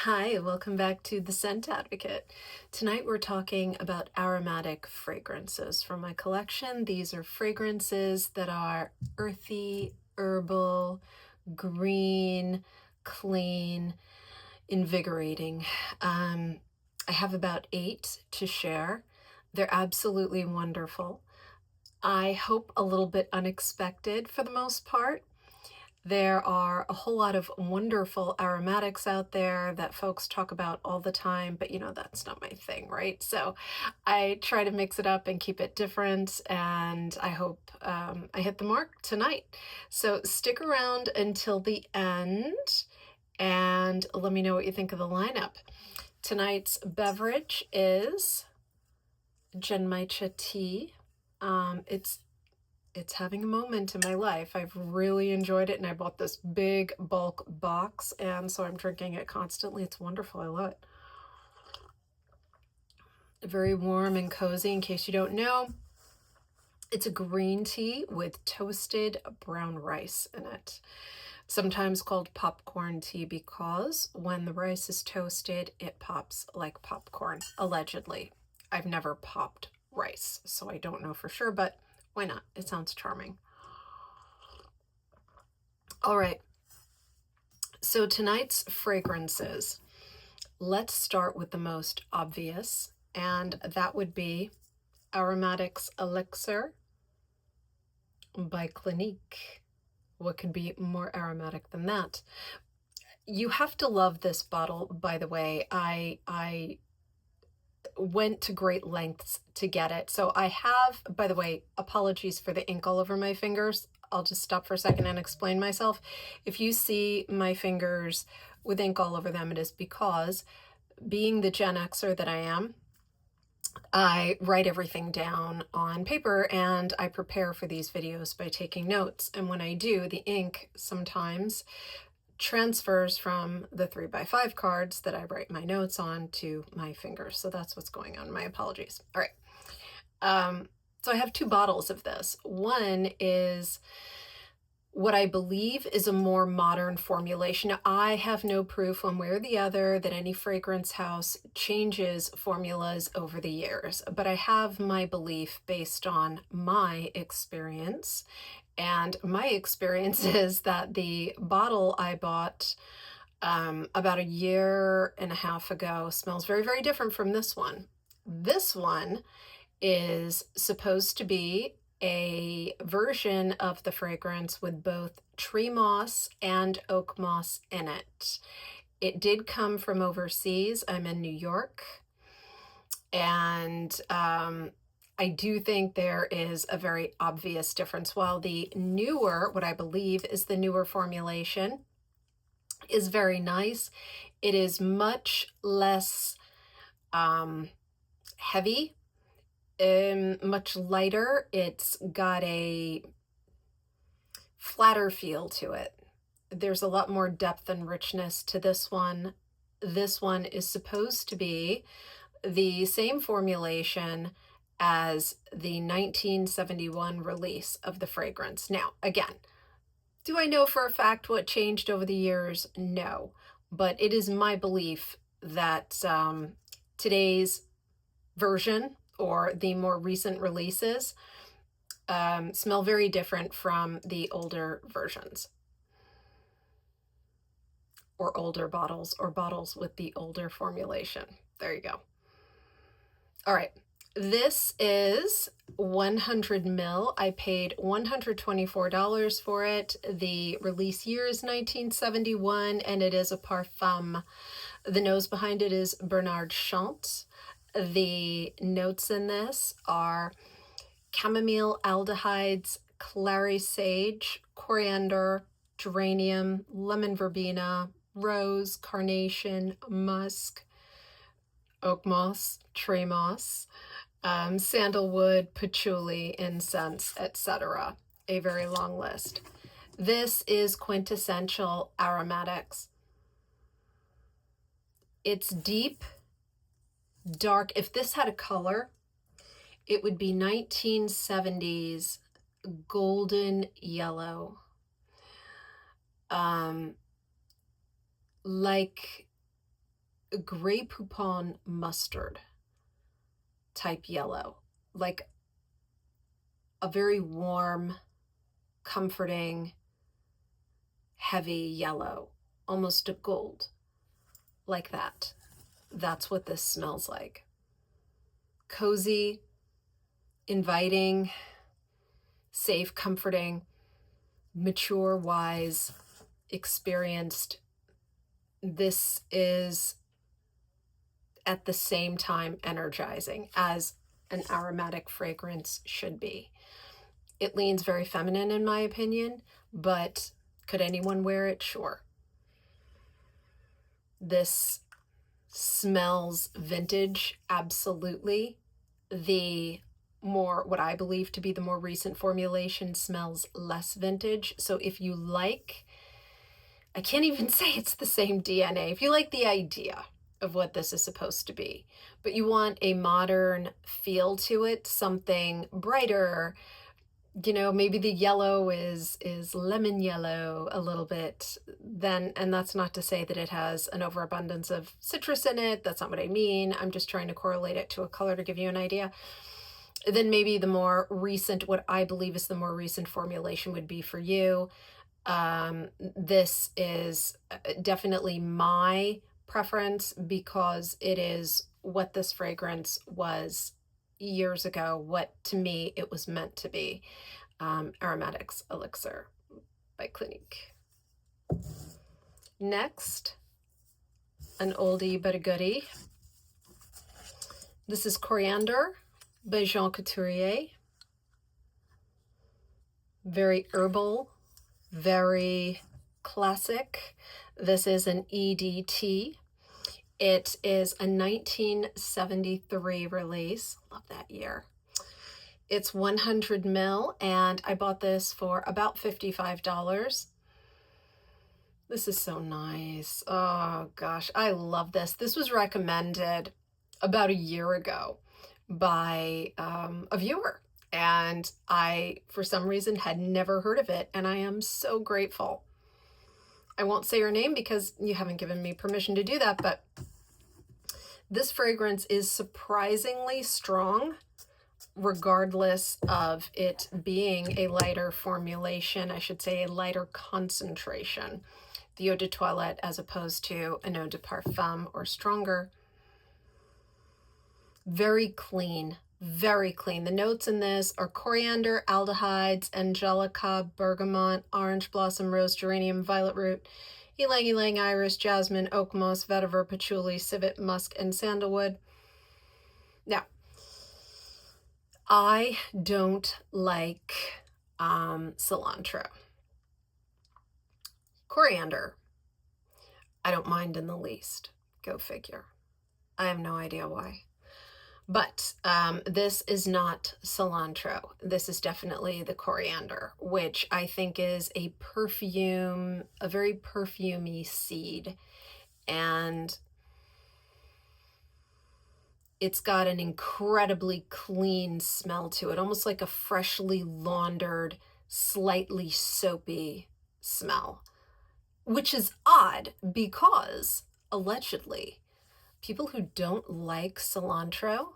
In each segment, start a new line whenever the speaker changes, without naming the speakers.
Hi, welcome back to The Scent Advocate. Tonight we're talking about aromatic fragrances from my collection. These are fragrances that are earthy, herbal, green, clean, invigorating. I have about 8 to share. They're absolutely wonderful. I hope a little bit unexpected for the most part. There are a whole lot of wonderful aromatics out there that folks talk about all the time, but that's not my thing, right? So I try to mix it up and keep it different, and I hope I hit the mark tonight. So stick around until the end and let me know what you think of the lineup. Tonight's beverage is Genmaicha tea. It's having a moment in my life. I've really enjoyed it, and I bought this big bulk box, and so I'm drinking it constantly. It's wonderful. I love it. Very warm and cozy. In case you don't know, it's a green tea with toasted brown rice in it. Sometimes called popcorn tea because when the rice is toasted, it pops like popcorn, allegedly. I've never popped rice, so I don't know for sure, but why not? It sounds charming. All right. So tonight's fragrances. Let's start with the most obvious, and that would be Aromatics Elixir by Clinique. What could be more aromatic than that? You have to love this bottle, by the way. I went to great lengths to get it. So I have, by the way, apologies for the ink all over my fingers. I'll just stop for a second and explain myself. If you see my fingers with ink all over them, it is because, being the Gen Xer that I am, I write everything down on paper and I prepare for these videos by taking notes. And when I do, the ink sometimes transfers from the 3x5 cards that I write my notes on to my fingers. So that's what's going on. My apologies. All right. So I have 2 bottles of this. One is what I believe is a more modern formulation. Now, I have no proof one way or the other that any fragrance house changes formulas over the years, but I have my belief based on my experience. And my experience is that the bottle I bought about a year and a half ago smells very, very different from this one. This one is supposed to be a version of the fragrance with both tree moss and oak moss in it. It did come from overseas. I'm in New York, and I do think there is a very obvious difference. While the newer, what I believe is the newer formulation, is very nice, it is much less heavy, much lighter. It's got a flatter feel to it. There's a lot more depth and richness to this one. This one is supposed to be the same formulation as the 1971 release of the fragrance. Now, again, do I know for a fact what changed over the years? No, but it is my belief that today's version, or the more recent releases, smell very different from the older versions, or older bottles, or bottles with the older formulation. There you go. All right, this is 100 ml. I paid $124 for it. The release year is 1971, and it is a Parfum. The nose behind it is Bernard Chant. The notes in this are chamomile aldehydes, clary sage, coriander, geranium, lemon verbena, rose, carnation, musk, oak moss, tree moss, sandalwood, patchouli, incense, etc. A very long list. This is quintessential aromatics. It's deep, dark. If this had a color, it would be 1970s golden yellow. Like a Grey Poupon mustard type yellow, like a very warm, comforting, heavy yellow, almost a gold, like that. That's what this smells like. Cozy, inviting, safe, comforting, mature, wise, experienced. This is at the same time energizing, as an aromatic fragrance should be. It leans very feminine in my opinion, but could anyone wear it? Sure. This smells vintage, absolutely. The more, what I believe to be the more recent formulation, smells less vintage. So if you like, I can't even say it's the same DNA. If you like the idea of what this is supposed to be, but you want a modern feel to it, something brighter, you know, maybe the yellow is lemon yellow a little bit, then, and that's not to say that it has an overabundance of citrus in it. That's not what I mean. I'm just trying to correlate it to a color to give you an idea. Then maybe the more recent, what I believe is the more recent formulation would be for you. This is definitely my preference because it is what this fragrance was years ago, what to me it was meant to be. Aromatics Elixir by Clinique. Next, an oldie but a goodie. This is Coriandre by Jean Couturier. Very herbal, very classic. This is an EDT. It is a 1973 release. Love that year. It's 100 ml, and I bought this for about $55. This is so nice. Oh gosh, I love this. This was recommended about a year ago by a viewer, and I, for some reason, had never heard of it, and I am so grateful. I won't say her name because you haven't given me permission to do that, but this fragrance is surprisingly strong, regardless of it being a lighter formulation, I should say a lighter concentration. The eau de toilette as opposed to an eau de parfum or stronger. Very clean, very clean. The notes in this are coriander, aldehydes, angelica, bergamot, orange blossom, rose, geranium, violet root, ylang ylang, iris, jasmine, oak moss, vetiver, patchouli, civet, musk, and sandalwood. Now, I don't like cilantro. Coriander, I don't mind in the least. Go figure. I have no idea why. But this is not cilantro. This is definitely the coriander, which I think is a perfume, a very perfumey seed. And it's got an incredibly clean smell to it, almost like a freshly laundered, slightly soapy smell, which is odd because allegedly people who don't like cilantro,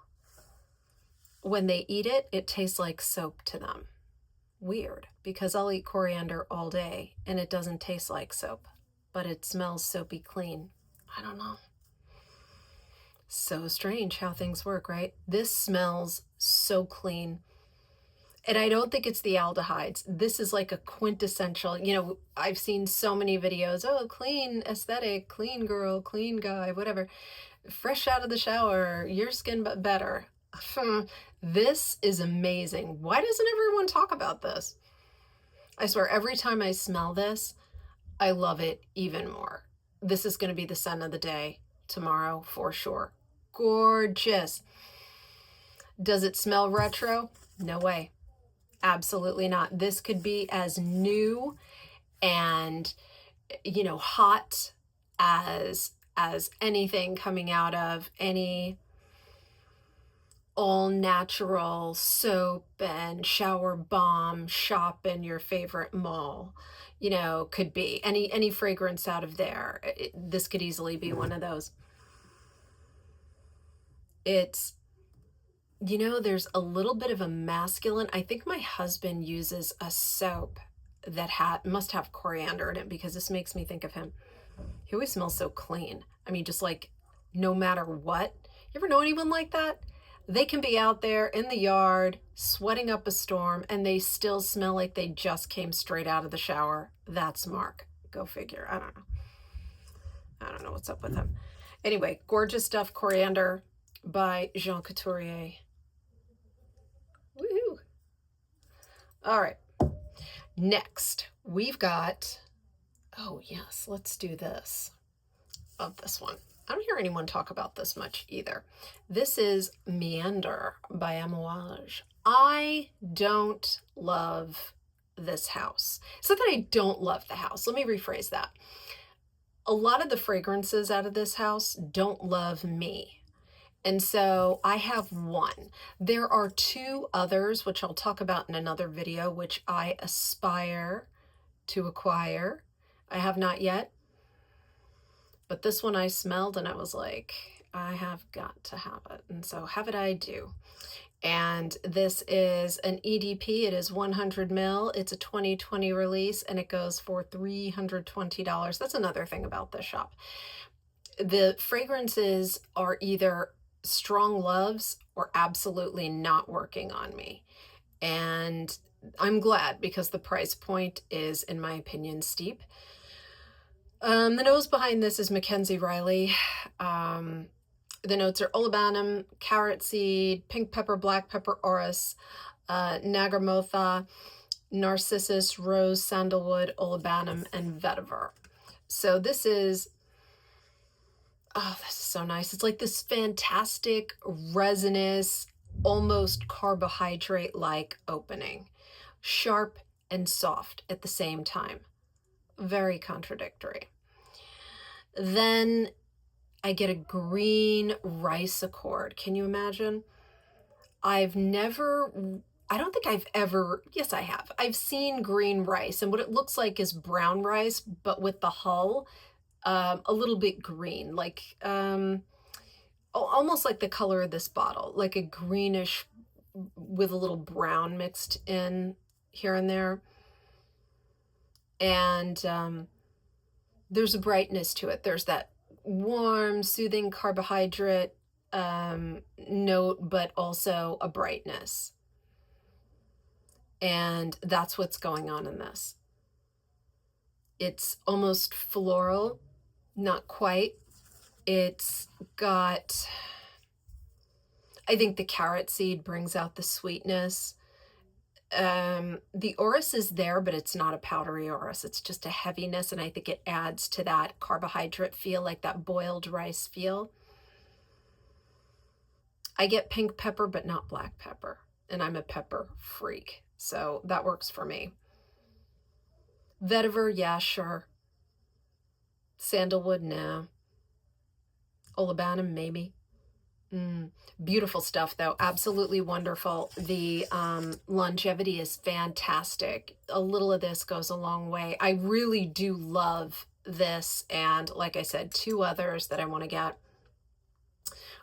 when they eat it, it tastes like soap to them. Weird, because I'll eat coriander all day and it doesn't taste like soap, but it smells soapy clean. I don't know. So strange how things work, right? This smells so clean. And I don't think it's the aldehydes. This is like a quintessential, you know, I've seen so many videos, oh, clean aesthetic, clean girl, clean guy, whatever. Fresh out of the shower, your skin but better. This is amazing. Why doesn't everyone talk about this? I swear, every time I smell this, I love it even more. This is going to be the scent of the day tomorrow for sure. Gorgeous. Does it smell retro? No way. Absolutely not. This could be as new and, you know, hot as anything coming out of any all natural soap and shower bomb shop in your favorite mall, you know, could be any fragrance out of there. This could easily be one of those. It's, you know, there's a little bit of a masculine. I think my husband uses a soap that must have coriander in it, because this makes me think of him. He always smells so clean. I mean, just like no matter what. You ever know anyone like that? They can be out there in the yard sweating up a storm and they still smell like they just came straight out of the shower. That's Mark. Go figure. I don't know. I don't know what's up with him. Anyway, gorgeous stuff. Coriandre by Jean Couturier. Woohoo! All right. Next, we've got, oh yes, let's do this. Love this one. I don't hear anyone talk about this much either. This is Meander by Amouage. I don't love this house. It's not that I don't love the house. Let me rephrase that. A lot of the fragrances out of this house don't love me. And so I have one. There are two others, which I'll talk about in another video, which I aspire to acquire. I have not yet. But this one I smelled and I was like, I have got to have it. And so have it I do. And this is an EDP. It is 100 ml. It's a 2020 release and it goes for $320. That's another thing about this shop. The fragrances are either strong loves or absolutely not working on me. And I'm glad, because the price point is, in my opinion, steep. The nose behind this is Mackenzie Riley. The notes are olibanum, carrot seed, pink pepper, black pepper, orris, nagarmotha, narcissus, rose, sandalwood, olibanum, and vetiver. So this is, oh, this is so nice. It's like this fantastic, resinous, almost carbohydrate-like opening. Sharp and soft at the same time. Very contradictory. Then I get a green rice accord. Can you imagine? I don't think I've ever, yes I have. I've seen green rice, and what it looks like is brown rice, but with the hull a little bit green, like almost like the color of this bottle, like a greenish with a little brown mixed in here and there. And there's a brightness to it. There's that warm, soothing carbohydrate note, but also a brightness. And that's what's going on in this. It's almost floral, not quite. It's got, I think the carrot seed brings out the sweetness. The orris is there, but it's not a powdery orris. It's just a heaviness, and I think it adds to that carbohydrate feel, like that boiled rice feel. I get pink pepper, but not black pepper, and I'm a pepper freak, so that works for me. Vetiver, yeah, sure. Sandalwood, no. Olibanum, maybe. Beautiful stuff, though. Absolutely wonderful. The longevity is fantastic. A little of this goes a long way. I really do love this, and like I said, two others that I want to get.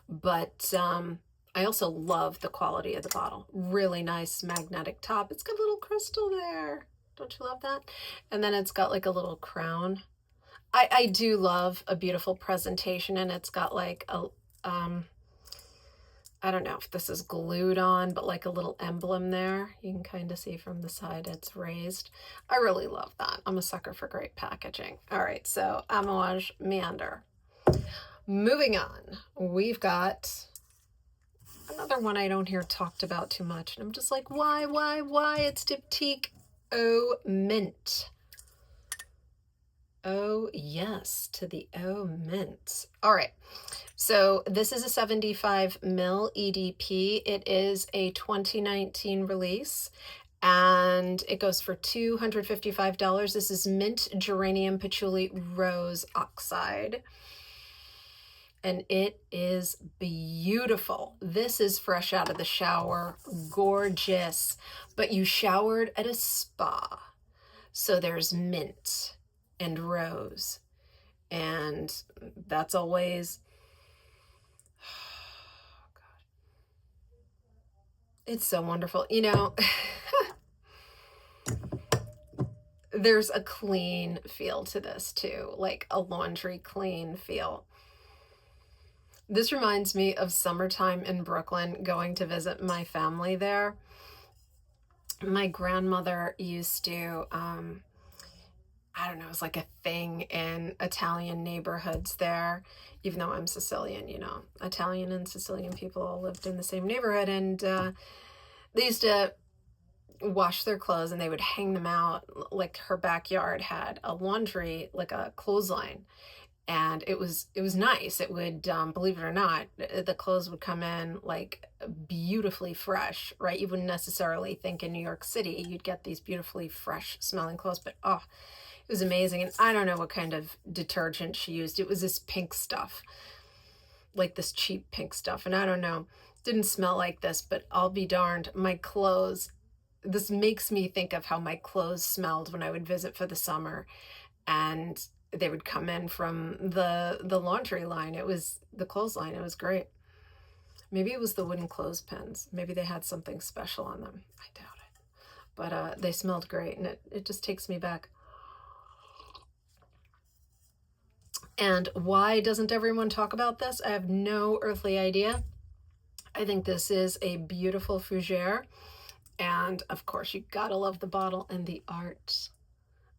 But I also love the quality of the bottle. Really nice magnetic top. It's got a little crystal there. Don't you love that? And then it's got like a little crown. I do love a beautiful presentation, and it's got like a I don't know if this is glued on, but like a little emblem there. You can kind of see from the side it's raised. I really love that. I'm a sucker for great packaging. All right, so Amouage Meander. Moving on, we've got another one I don't hear talked about too much. And I'm just like, why? It's Diptyque Eau de Minthe. Oh, yes, to the Eau de Minthe. All right, so this is a 75 ml EDP. It is a 2019 release, and it goes for $255. This is mint, geranium, patchouli, rose oxide. And it is beautiful. This is fresh out of the shower, gorgeous. But you showered at a spa, so there's mint and rose, and that's always It's so wonderful. You know, there's a clean feel to this too, like a laundry clean feel. This reminds me of summertime in Brooklyn, going to visit my family there. My grandmother used to, I don't know, it was like a thing in Italian neighborhoods there, even though I'm Sicilian, you know, Italian and Sicilian people all lived in the same neighborhood, and they used to wash their clothes and they would hang them out. Like her backyard had a laundry, like a clothesline, and it was nice. It would, believe it or not, the clothes would come in like beautifully fresh, right? You wouldn't necessarily think in New York City you'd get these beautifully fresh smelling clothes, but oh, it was amazing. And I don't know what kind of detergent she used. It was this pink stuff, like this cheap pink stuff, and I don't know, didn't smell like this, but I'll be darned, my clothes, this makes me think of how my clothes smelled when I would visit for the summer, and they would come in from the laundry line. It was the clothesline. It was great. Maybe it was the wooden clothespins. Maybe they had something special on them. I doubt it. But they smelled great, and it just takes me back. And why doesn't everyone talk about this? I have no earthly idea. I think this is a beautiful fougère. And of course, you gotta love the bottle and the art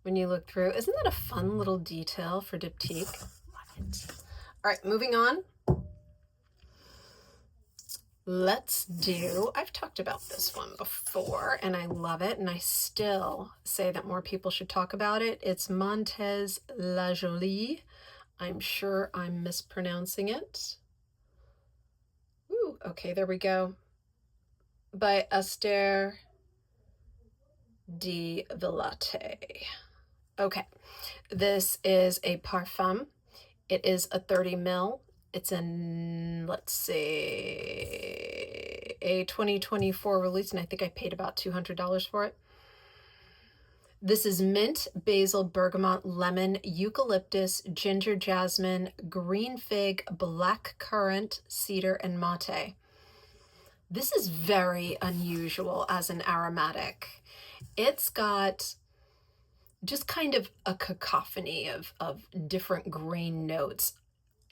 when you look through. Isn't that a fun little detail for Diptyque? Love it. All right, moving on. Let's do, I've talked about this one before and I love it, and I still say that more people should talk about it. It's Montes La Jolie. I'm sure I'm mispronouncing it. Ooh, okay, there we go. By Astier de Villatte. Okay, this is a Parfum. It is a 30 ml. It's an, let's see, a 2024 release, and I think I paid about $200 for it. This is mint, basil, bergamot, lemon, eucalyptus, ginger, jasmine, green fig, black currant, cedar, and mate. This is very unusual as an aromatic. It's got just kind of a cacophony of different green notes,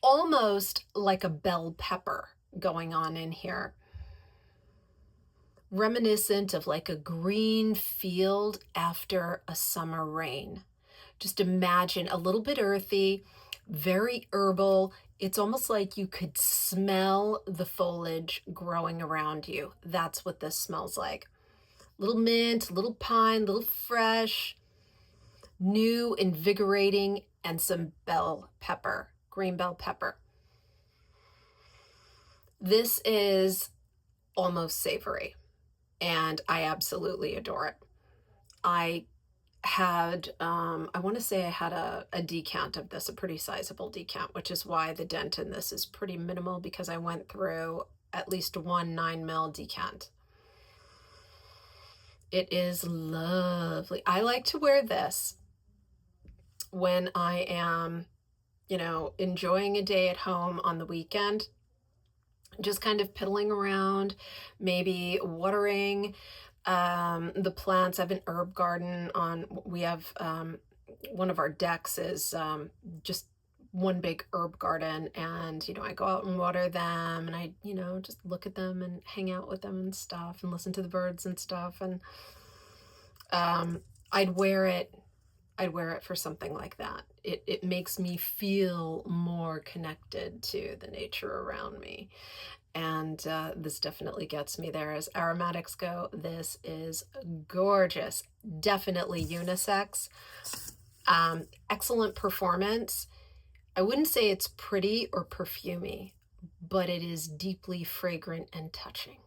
almost like a bell pepper going on in here. Reminiscent of like a green field after a summer rain. Just imagine a little bit earthy, very herbal. It's almost like you could smell the foliage growing around you. That's what this smells like. Little mint, little pine, little fresh, new, invigorating, and some bell pepper, green bell pepper. This is almost savory, and I absolutely adore it. I had, I want to say I had a decant of this, a pretty sizable decant, which is why the dent in this is pretty minimal, because I went through at least one 9 ml decant. It is lovely. I like to wear this when I am, you know, enjoying a day at home on the weekend, just kind of piddling around, maybe watering the plants. I have an herb garden on, we have one of our decks is just one big herb garden, and, you know, I go out and water them, and I, you know, just look at them and hang out with them and stuff and listen to the birds and stuff. And I'd wear it for something like that. It makes me feel more connected to the nature around me. And this definitely gets me there. As aromatics go, this is gorgeous. Definitely unisex. Excellent performance. I wouldn't say it's pretty or perfumey, but it is deeply fragrant and touching.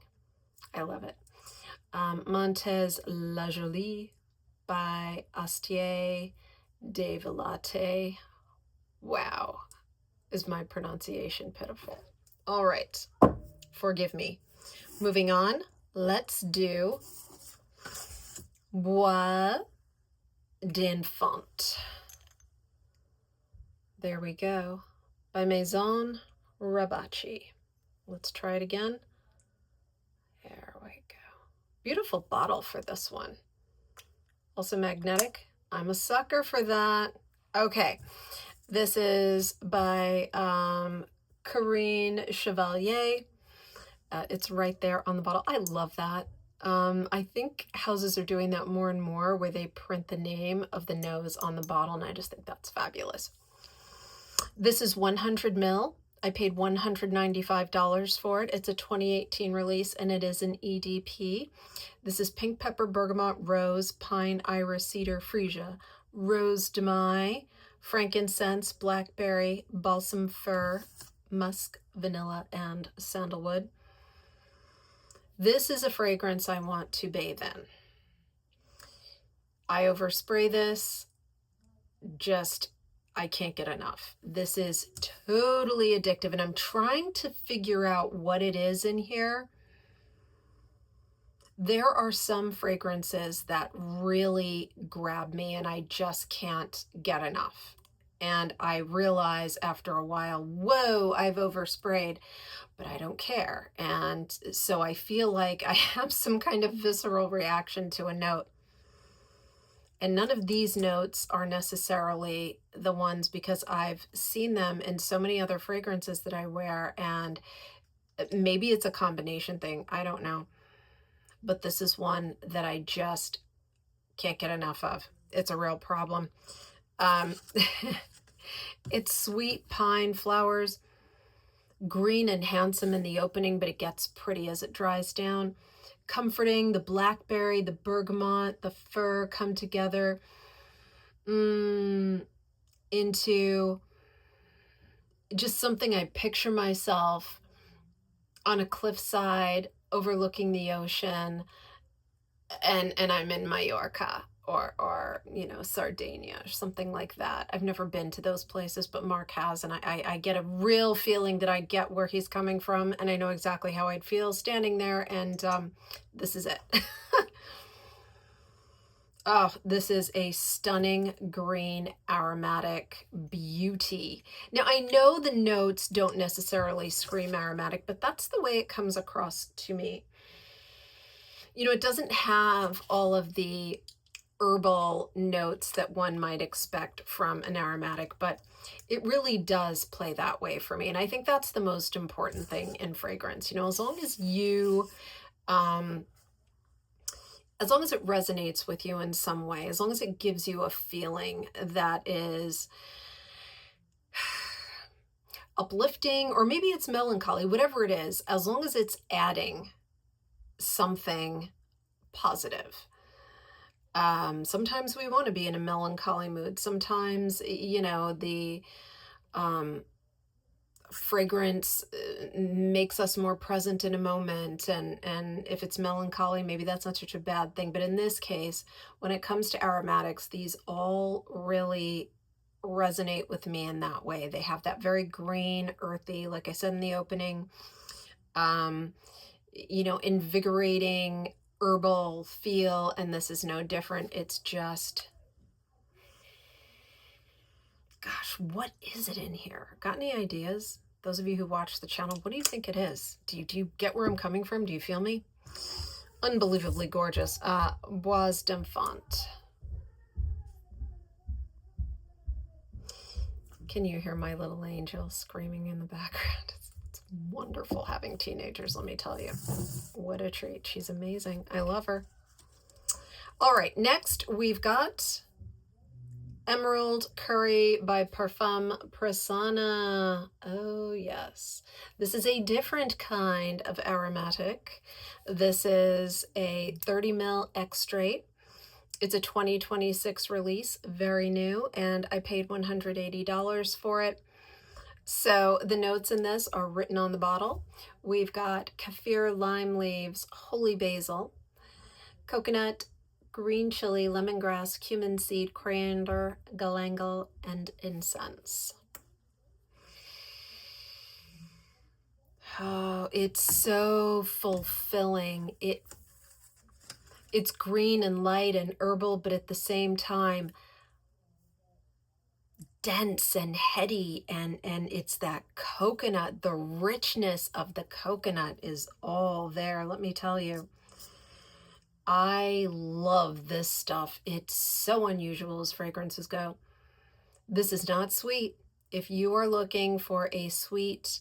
I love it. Montes La Jolie by Astier de Villatte. Wow, is my pronunciation pitiful? All right, forgive me. Moving on, let's do Bois d'Enfant. There we go, by Maison Rabatchi. Let's try it again. There we go. Beautiful bottle for this one. Also magnetic. I'm a sucker for that. Okay, this is by Corinne Chevalier. It's right there on the bottle. I love that. I think houses are doing that more and more, where they print the name of the nose on the bottle, and I just think that's fabulous. This is 100 ml. I paid $195 for it. It's a 2018 release, and it is an EDP. This is pink pepper, bergamot, rose, pine, iris, cedar, freesia, rose de mai, frankincense, blackberry, balsam fir, musk, vanilla, and sandalwood. This is a fragrance I want to bathe in. I overspray this, I can't get enough. This is totally addictive, and I'm trying to figure out what it is in here. There are some fragrances that really grab me, and I just can't get enough. And I realize after a while, whoa, I've oversprayed, but I don't care. And so I feel like I have some kind of visceral reaction to a note. And none of these notes are necessarily the ones, because I've seen them in so many other fragrances that I wear, and maybe it's a combination thing. I don't know. But this is one that I just can't get enough of. It's a real problem. It's sweet pine flowers, green and handsome in the opening, but it gets pretty as it dries down. Comforting, the blackberry, the bergamot, the fir come together into just something I picture myself on a cliffside overlooking the ocean, and I'm in Mallorca or you know, Sardinia or something like that. I've never been to those places, but Mark has, and I get a real feeling that I get where he's coming from, and I know exactly how I'd feel standing there, and this is it. Oh, this is a stunning green aromatic beauty. Now, I know the notes don't necessarily scream aromatic, but that's the way it comes across to me. You know, it doesn't have all of the herbal notes that one might expect from an aromatic, but it really does play that way for me. And I think that's the most important thing in fragrance. You know, as long as you, as long as it resonates with you in some way, as long as it gives you a feeling that is uplifting, or maybe it's melancholy, whatever it is, as long as it's adding something positive. Sometimes we want to be in a melancholy mood. Sometimes, you know, the fragrance makes us more present in a moment, and if it's melancholy, maybe that's not such a bad thing. But in this case, when it comes to aromatics, these all really resonate with me in that way. They have that very green, earthy, like I said in the opening, you know, invigorating herbal feel, and this is no different. It's just, gosh, what is it in here? Got any ideas? Those of you who watch the channel, what do you think it is? Do you get where I'm coming from? Do you feel me? Unbelievably gorgeous. Bois d'Enfant. Can you hear my little angel screaming in the background? It's wonderful having teenagers, let me tell you. What a treat. She's amazing. I love her. All right, next we've got Emerald Curry by Parfum Prissana. Oh, yes. This is a different kind of aromatic. This is a 30 ml extrait. It's a 2026 release, very new, and I paid $180 for it. So the notes in this are written on the bottle. We've got kaffir, lime leaves, holy basil, coconut, green chili, lemongrass, cumin seed, coriander, galangal, and incense. Oh, it's so fulfilling. It's green and light and herbal, but at the same time, dense and heady, and it's that coconut. The richness of the coconut is all there, let me tell you. I love this stuff. It's so unusual as fragrances go. This is not sweet. If you are looking for a sweet,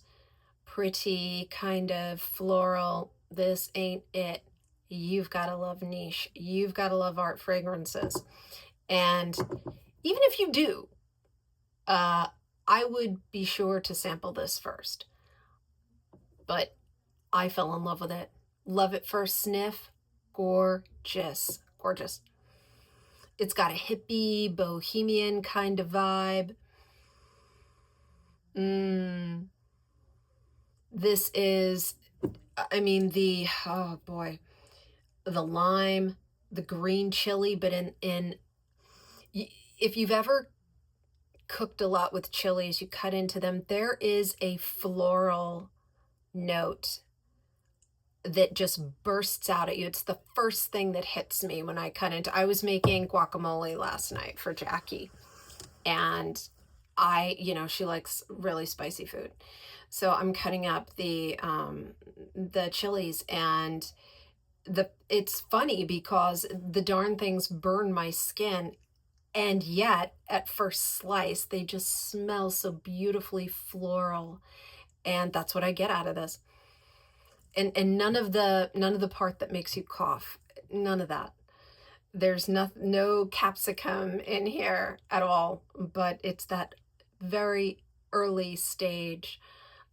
pretty kind of floral, this ain't it. You've got to love niche. You've got to love art fragrances. And even if you do, I would be sure to sample this first. But I fell in love with it. Love at first sniff. Gorgeous. Gorgeous. It's got a hippie, bohemian kind of vibe. This is, I mean, oh boy, the lime, the green chili, but if you've ever cooked a lot with chilies, you cut into them, there is a floral note that just bursts out at you. It's the first thing that hits me when I cut into, I was making guacamole last night for Jackie, and she likes really spicy food. So I'm cutting up the chilies, and it's funny because the darn things burn my skin, and yet at first slice they just smell so beautifully floral, and that's what I get out of this. And none of the part that makes you cough, none of that. There's no capsicum in here at all, but it's that very early stage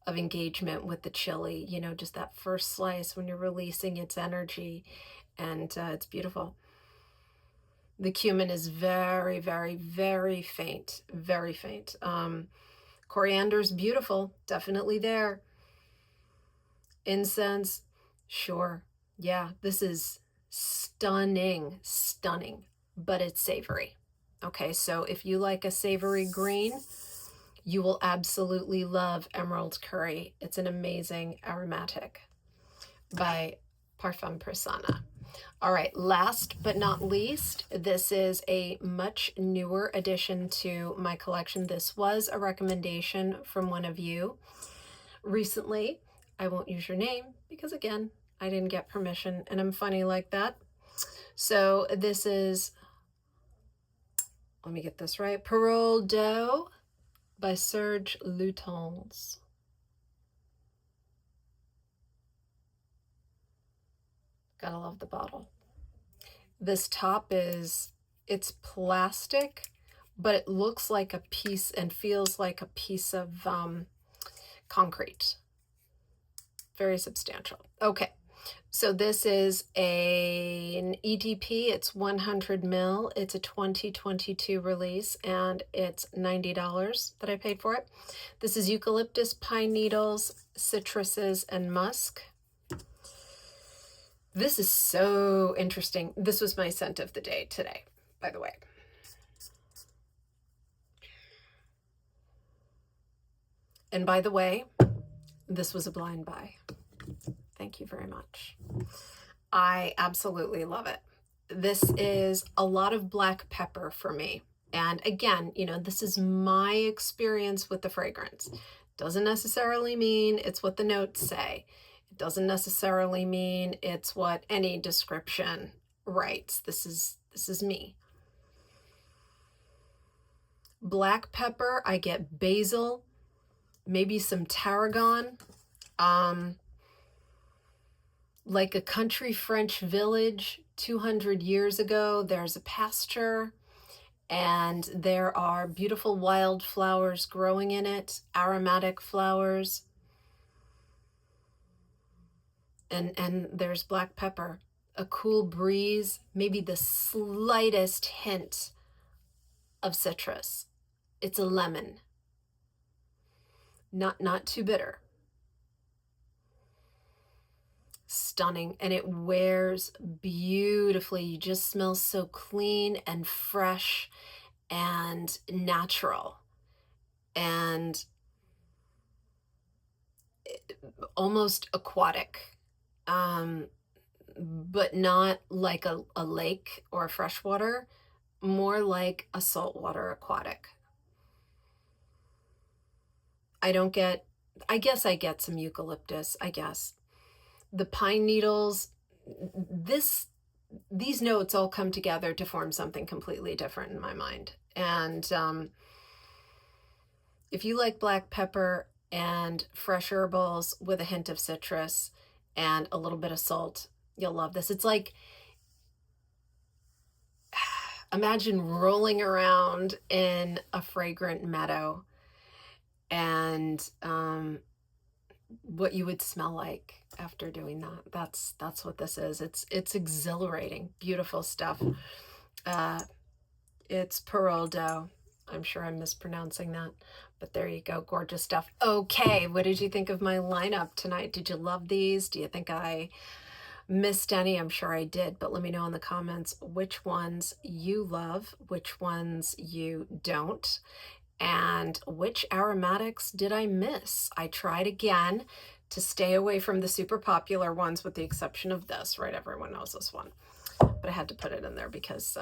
of engagement with the chili, just that first slice when you're releasing its energy, and it's beautiful. The cumin is very, very, very faint, very faint. Coriander's beautiful, definitely there. Incense, sure. Yeah, this is stunning, but it's savory. Okay, so if you like a savory green, you will absolutely love Emerald Curry. It's an amazing aromatic by Parfum Prissana. All right, last but not least, this is a much newer addition to my collection. This was a recommendation from one of you recently. I won't use your name because, again, I didn't get permission, and I'm funny like that. So this is, let me get this right, Parole d'Eau by Serge Lutens. Gotta love the bottle. This top it's plastic, but it looks like a piece and feels like a piece of concrete. Very substantial. Okay, so this is an EDP. It's 100 ml. It's a 2022 release, and it's $90 that I paid for it. This is eucalyptus, pine needles, citruses, and musk. This is so interesting. This was my scent of the day today, by the way. And by the way, this was a blind buy. Thank you very much. I absolutely love it. This is a lot of black pepper for me. And again, this is my experience with the fragrance. Doesn't necessarily mean it's what the notes say. It doesn't necessarily mean it's what any description writes. This is me. Black pepper, I get basil, maybe some tarragon, like a country French village 200 years ago. There's a pasture, and there are beautiful wildflowers growing in it, aromatic flowers. And there's black pepper, a cool breeze, maybe the slightest hint of citrus. It's a lemon. Not too bitter. Stunning, and it wears beautifully. You just smell so clean and fresh and natural, and almost aquatic, but not like a lake or a freshwater, more like a saltwater aquatic. I guess I get some eucalyptus, I guess. The pine needles, this these notes all come together to form something completely different in my mind. And if you like black pepper and fresh herbals with a hint of citrus and a little bit of salt, you'll love this. It's like, imagine rolling around in a fragrant meadow and what you would smell like after doing that. That's what this is. It's exhilarating, beautiful stuff. It's Parole dough. I'm sure I'm mispronouncing that, but there you go. Gorgeous stuff. Okay, what did you think of my lineup tonight? Did you love these? Do you think I missed any? I'm sure I did, but let me know in the comments which ones you love, which ones you don't, and which aromatics did I miss. I tried again to stay away from the super popular ones with the exception of this, right? Everyone knows this one, but I had to put it in there because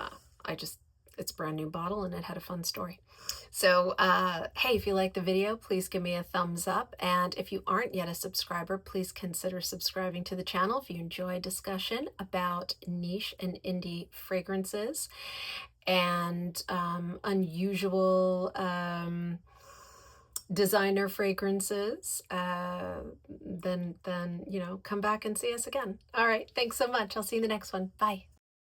it's a brand new bottle and it had a fun story. So, hey, if you like the video, please give me a thumbs up. And if you aren't yet a subscriber, please consider subscribing to the channel if you enjoy a discussion about niche and indie fragrances and unusual designer fragrances, then, you know, come back and see us again. All right. Thanks so much. I'll see you in the next one. Bye.